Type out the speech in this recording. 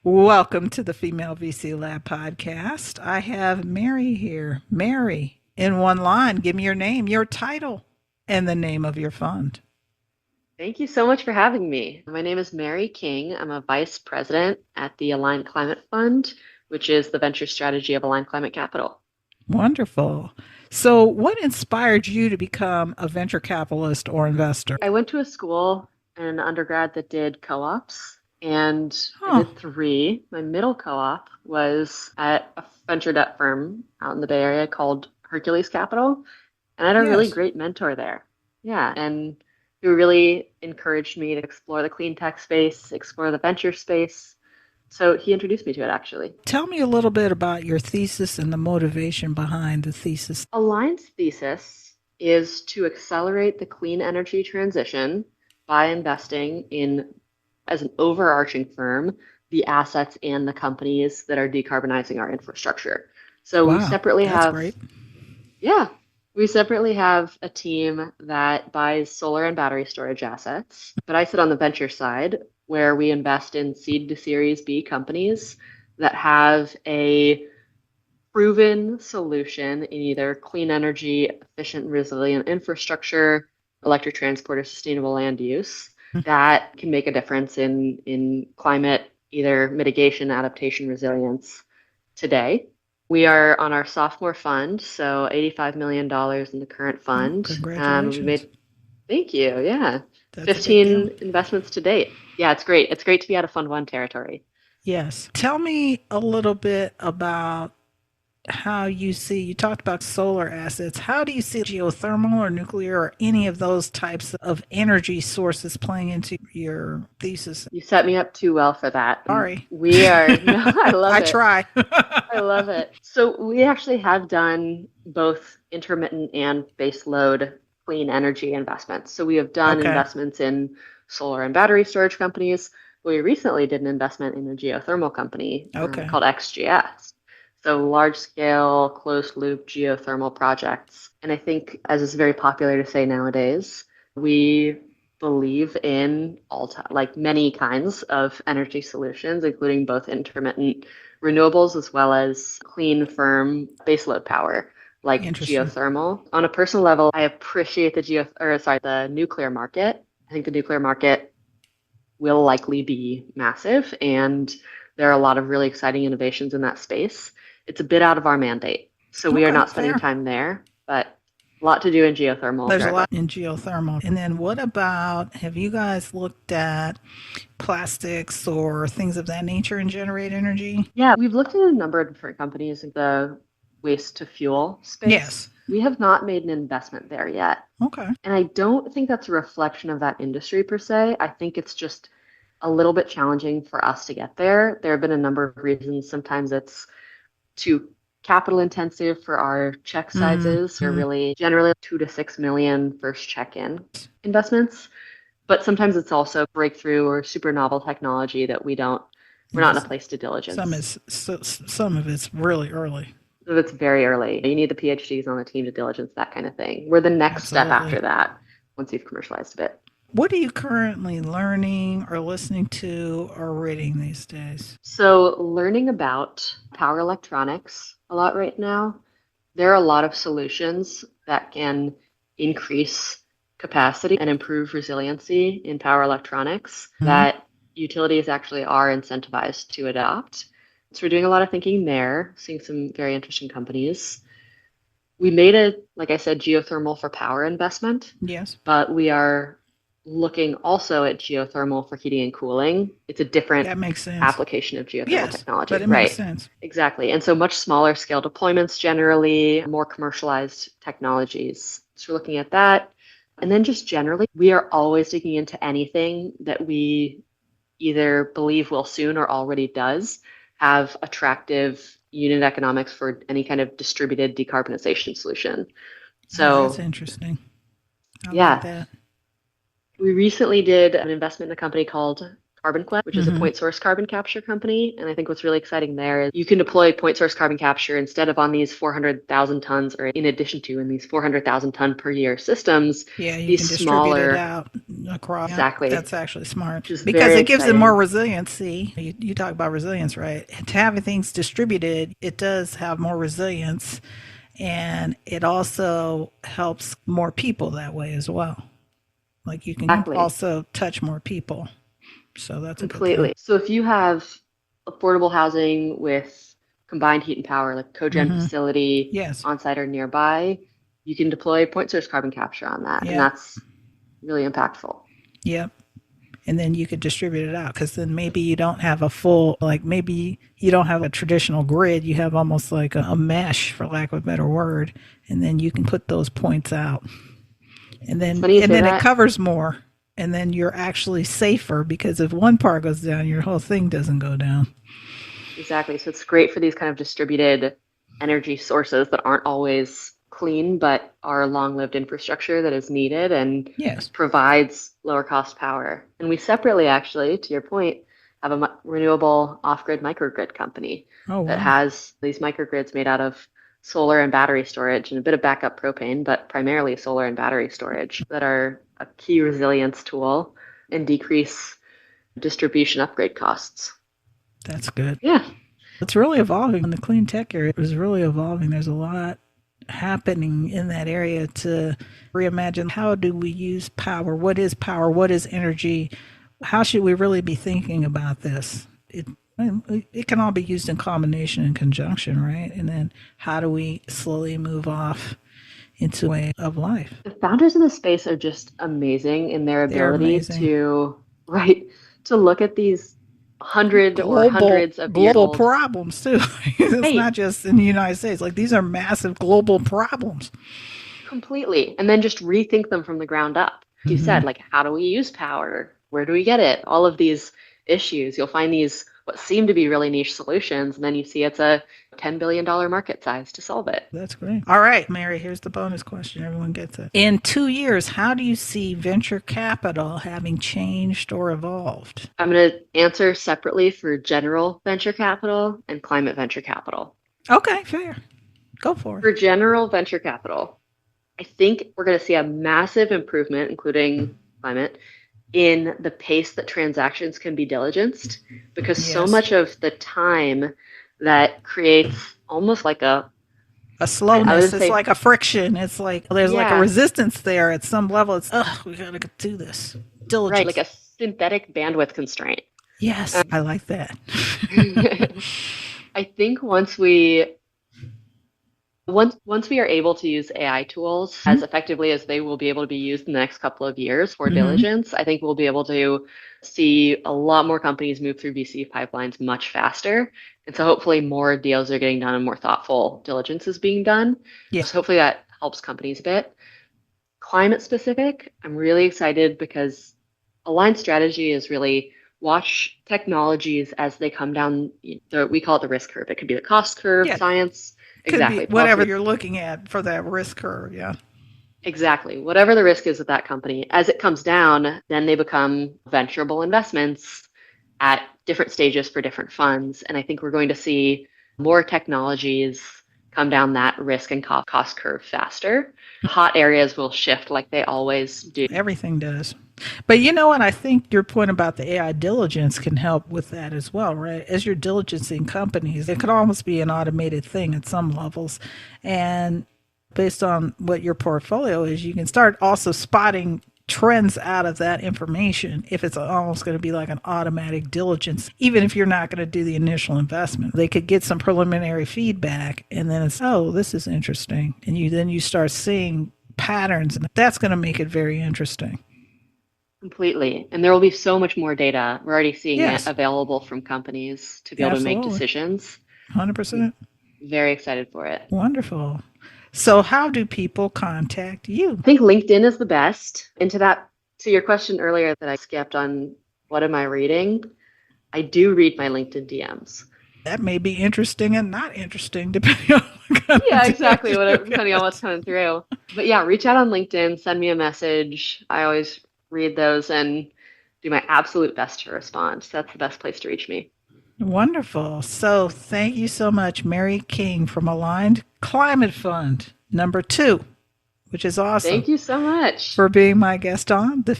Welcome to the Female VC Lab podcast. I have Mary here. Mary, in one line, give me your name, your title, and the name of your fund. Thank you so much for having me. My name is Mary King. I'm a vice president at the Aligned Climate Fund, which is the venture strategy of Aligned Climate Capital. Wonderful. So, what inspired you to become a venture capitalist or investor? I went to a school and an undergrad that did co-ops, and I Huh. did three. My middle co-op was at a venture debt firm out in the Bay Area called Hercules Capital, and I had a really Yes. great mentor there. Yeah, and who really encouraged me to explore the clean tech space, explore the venture space. So he introduced me to it actually. Tell me a little bit about your thesis and the motivation behind the thesis. Align's thesis is to accelerate the clean energy transition by investing in, as an overarching firm, the assets and the companies that are decarbonizing our infrastructure. So we Wow, separately that's have, great. yeah, we separately have a team that buys solar and battery storage assets, but I sit on the venture side where we invest in seed to Series B companies that have a proven solution in either clean energy, efficient, and resilient infrastructure, electric transport, or sustainable land use that can make a difference in climate, either mitigation, adaptation, resilience today. We are on our sophomore fund, so $85 million in the current Oh, fund. We congratulations. made, thank you, yeah, That's a big deal. 15 investments to date. Yeah, it's great. It's great to be out of Fund One territory. Yes. Tell me a little bit about how you see, you talked about solar assets. How do you see geothermal or nuclear or any of those types of energy sources playing into your thesis? You set me up too well for that. Sorry. We are, no, I love I it. try. I love it. So we actually have done both intermittent and base load clean energy investments. So we have done Okay. investments in solar and battery storage companies. We recently did an investment in a geothermal company Okay. called XGS. So large scale closed loop geothermal projects. And I think, as is very popular to say nowadays, we believe in like many kinds of energy solutions, including both intermittent renewables as well as clean, firm baseload power like Interesting. geothermal. On a personal level, I appreciate the nuclear market. I think the nuclear market will likely be massive, and there are a lot of really exciting innovations in that space. It's a bit out of our mandate, so we are Okay. not spending Fair. time there, but a lot to do in geothermal There's a lot regardless. in geothermal. And then what about, have you guys looked at plastics or things of that nature and generate energy? Yeah, we've looked at a number of different companies in the waste to fuel space. Yes. We have not made an investment there yet. Okay. And I don't think that's a reflection of that industry per se. I think it's just a little bit challenging for us to get there. There have been a number of reasons. Sometimes it's too capital intensive for our check sizes. They're Mm-hmm. really generally 2 to 6 million first check-in investments. But sometimes it's also breakthrough or super novel technology that we're not in a Yes. place to Some diligence. is some of it's really early. So it's very early. You need the PhDs on the team to diligence that kind of thing. We're the next step Absolutely. after that once you've commercialized a bit. What are you currently learning or listening to or reading these days? So, learning about power electronics a lot right now. There are a lot of solutions that can increase capacity and improve resiliency in power electronics Hmm. that utilities actually are incentivized to adopt. So, we're doing a lot of thinking there, seeing some very interesting companies. We made like I said, geothermal for power investment, Yes, but we are looking also at geothermal for heating and cooling. It's a different that makes sense. application of geothermal Yes, but technology, it makes right? sense. Exactly. And so much smaller scale deployments generally, more commercialized technologies. So we're looking at that. And then just generally, we are always digging into anything that we either believe will soon or already does have attractive unit economics for any kind of distributed decarbonization solution. Oh, that's So, interesting. I like yeah, that. we recently did an investment in a company called CarbonQuest, which is a Hmm. point source carbon capture company. And I think what's really exciting there is you can deploy point source carbon capture instead of on these 400,000 tons, or in addition to in these 400,000 ton per year systems, Yeah, you can these distribute it smaller, out across. Yeah, exactly, that's actually smart which is because very it gives them more exciting. resiliency. You talk about resilience, right? To having things distributed, it does have more resilience, and it also helps more people that way as well. Like you can Exactly. also touch more people. So that's a good thing. Completely. So if you have affordable housing with combined heat and power, like cogen Hmm. facility Yes. on site or nearby, you can deploy point source carbon capture on that. And Yeah. that's really impactful. Yeah. And then you could distribute it out because then maybe you don't have a full, like maybe you don't have a traditional grid. You have almost like a mesh, for lack of a better word. And then you can put those points out. And It's then, funny you and say then it that. covers more. And then you're actually safer because if one part goes down, your whole thing doesn't go down. Exactly. So it's great for these kind of distributed energy sources that aren't always clean, but are long-lived infrastructure that is needed and Yes. provides lower cost power. And we separately, actually, to your point, have a renewable off-grid microgrid company Oh, that wow. has these microgrids made out of solar and battery storage and a bit of backup propane, but primarily solar and battery storage that are a key resilience tool and decrease distribution upgrade costs. That's good. Yeah. It's really evolving. The clean tech area is really evolving. There's a lot happening in that area to reimagine how do we use power? What is power? What is energy? How should we really be thinking about this? It can all be used in combination and conjunction, right? And then how do we slowly move off into a way of life? The founders of the space are just amazing in their They're ability amazing. to, right, to look at these hundred or hundreds of year Global old, problems too. It's right, not just in the United States. Like these are massive global problems. completely, and then just rethink them from the ground up. You Hmm. said, like, how do we use power? Where do we get it? All of these issues. You'll find these what seem to be really niche solutions, and then you see it's a $10 billion market size to solve it. That's great. All right, Mary, here's the bonus question. Everyone gets it. In 2 years, how do you see venture capital having changed or evolved? I'm going to answer separately for general venture capital and climate venture capital. Okay, fair. Go for it. For general venture capital, I think we're going to see a massive improvement, including climate, in the pace that transactions can be diligenced, because so Yes. much of the time that creates almost like A I slowness. would It's say, like a friction. It's like there's like a yeah, resistance there at some level. It's, we got to do this. right, like Diligence. a synthetic bandwidth constraint. Yes, I like that. I think once we are able to use AI tools as effectively as they will be able to be used in the next couple of years for Mm-hmm. diligence, I think we'll be able to see a lot more companies move through VC pipelines much faster. And so hopefully more deals are getting done and more thoughtful diligence is being done. Yeah. So hopefully that helps companies a bit. Climate specific, I'm really excited because Aligned strategy is really watch technologies as they come down. We call it the risk curve. It could be the cost curve, Yeah. science, Could be exactly, whatever policy, you're looking at for that risk curve. Yeah. exactly. Whatever the risk is with that company, as it comes down, then they become venturable investments at different stages for different funds. And I think we're going to see more technologies come down that risk and cost curve faster. Hot areas will shift like they always do. Everything does. But you know what? I think your point about the AI diligence can help with that as well, right? As you're diligencing companies, it could almost be an automated thing at some levels. And based on what your portfolio is, you can start also spotting trends out of that information if it's almost going to be like an automatic diligence even if you're not going to do the initial investment. They could get some preliminary feedback and then it's, oh, this is interesting, and you start seeing patterns, and that's going to make it very interesting. Completely. And there will be so much more data. We're already seeing it Yes, available from companies to be able to make absolutely. decisions. I'm 100%. very excited for it. Wonderful. So how do people contact you? I think LinkedIn is the best. And to your question earlier that I skipped on what am I reading? I do read my LinkedIn DMs. That may be interesting and not interesting depending on what kind of Yeah, exactly. DMs you Whatever, depending on what's get. coming through. But yeah, reach out on LinkedIn, send me a message. I always read those and do my absolute best to respond. So that's the best place to reach me. Wonderful. So thank you so much, Mary King from Aligned Climate Fund, number two, which is awesome, Thank you so much. for being my guest on the